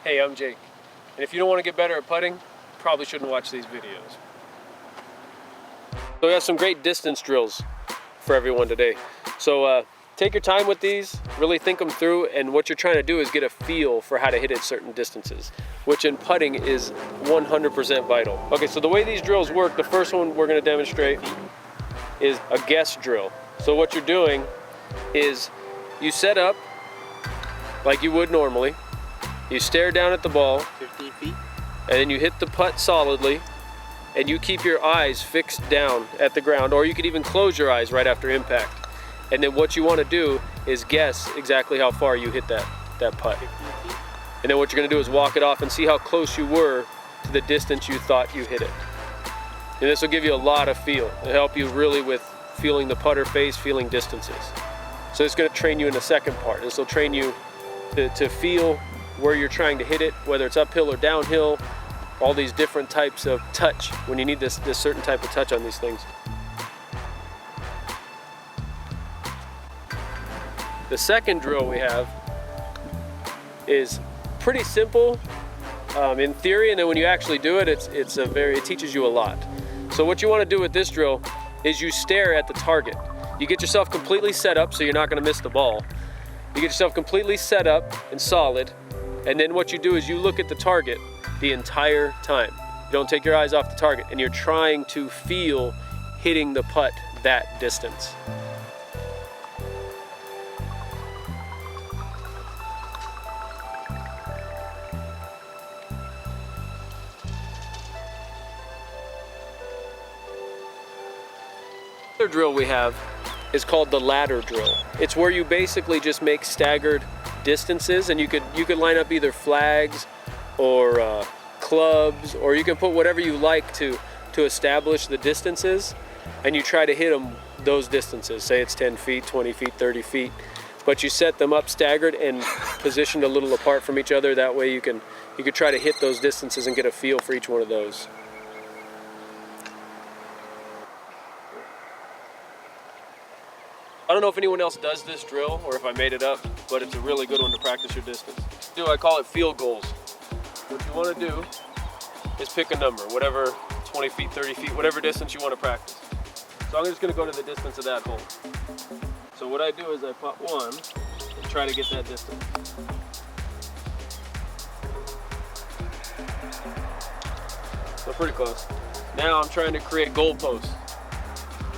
Hey, I'm Jake, and if you don't want to get better at putting, probably shouldn't watch these videos. So we have some great distance drills for everyone today. So take your time with these, really think them through, and what you're trying to do is get a feel for how to hit at certain distances, which in putting is 100% vital. Okay, so the way these drills work, the first one we're going to demonstrate is a guess drill. So what you're doing is you set up like you would normally. You stare down at the ball, 15 feet, and then you hit the putt solidly, and you keep your eyes fixed down at the ground, or you could even close your eyes right after impact. And then what you want to do is guess exactly how far you hit that putt. 15 feet. And then what you're going to do is walk it off and see how close you were to the distance you thought you hit it. And this will give you a lot of feel. It'll help you really with feeling the putter face, feeling distances. So it's going to train you in the second part. This will train you to feel where you're trying to hit it, whether it's uphill or downhill, all these different types of touch when you need this certain type of touch on these things. The second drill we have is pretty simple in theory, and then when you actually do it, it teaches you a lot. So what you want to do with this drill is you stare at the target. You get yourself completely set up so you're not going to miss the ball. You get yourself completely set up and solid, and then what you do is you look at the target the entire time. You don't take your eyes off the target, and you're trying to feel hitting the putt that distance. The other drill we have is called the ladder drill. It's where you basically just make staggered distances, and you could line up either flags or clubs, or you can put whatever you like to establish the distances, and you try to hit them those distances. Say it's 10 feet, 20 feet, 30 feet, but you set them up staggered and positioned a little apart from each other. That way you could try to hit those distances and get a feel for each one of those. I don't know if anyone else does this drill or if I made it up, but it's a really good one to practice your distance. I call it field goals. What you want to do is pick a number, whatever, 20 feet, 30 feet, whatever distance you want to practice. So I'm just going to go to the distance of that hole. So what I do is I putt one and try to get that distance. So pretty close. Now I'm trying to create goalposts.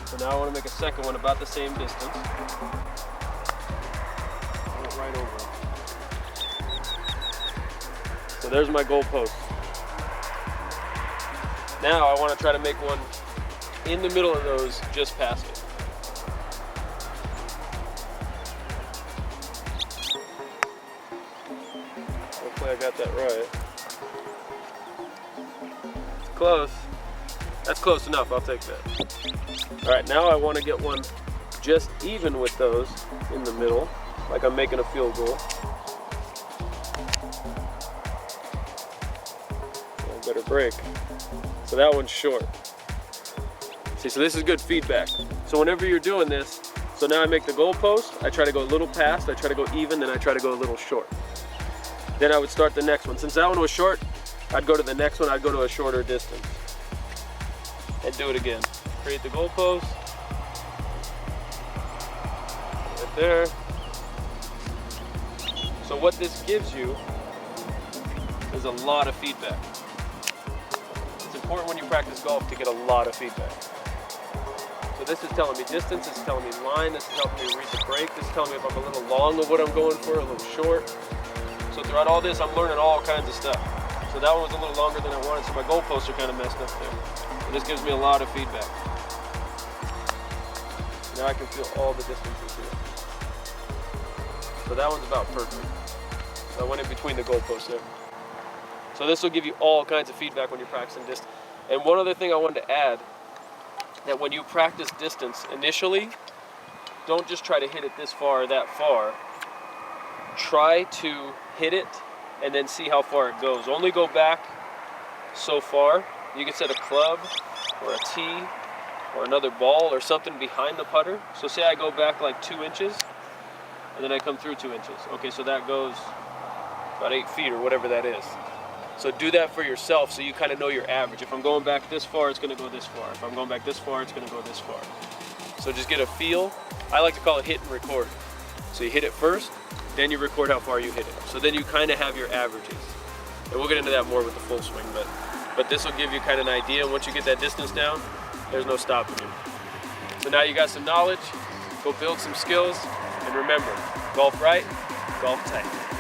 So now I want to make a second one about the same distance. Right over it. So there's my goalpost. Now I want to try to make one in the middle of those, just past it. Hopefully I got that right. It's close. That's close enough, I'll take that. All right, now I want to get one just even with those in the middle, like I'm making a field goal. I better break. So that one's short. See, so this is good feedback. So whenever you're doing this, so now I make the goalpost, I try to go a little past, I try to go even, then I try to go a little short. Then I would start the next one. Since that one was short, I'd go to the next one, I'd go to a shorter distance. And do it again. Create the goalpost. Right there. So what this gives you is a lot of feedback. It's important when you practice golf to get a lot of feedback. So this is telling me distance, this is telling me line, this is helping me read the break, this is telling me if I'm a little long of what I'm going for, a little short. So throughout all this, I'm learning all kinds of stuff. So that one was a little longer than I wanted, so my goalposts are kind of messed up there. And this gives me a lot of feedback. Now I can feel all the distances here. So that one's about perfect. So I went in between the goalposts there. So this will give you all kinds of feedback when you're practicing distance. And one other thing I wanted to add, that when you practice distance initially, don't just try to hit it this far or that far. Try to hit it and then see how far it goes. Only go back so far. You can set a club or a tee or another ball or something behind the putter. So say I go back like 2 inches and then I come through 2 inches. Okay, so that goes about 8 feet or whatever that is. So do that for yourself so you kind of know your average. If I'm going back this far, it's going to go this far. If I'm going back this far, it's going to go this far. So just get a feel. I like to call it hit and record. So you hit it first, then you record how far you hit it. So then you kind of have your averages. And we'll get into that more with the full swing, but this will give you kind of an idea. Once you get that distance down, there's no stopping you. So now you got some knowledge, go build some skills, and remember, golf right, golf tight.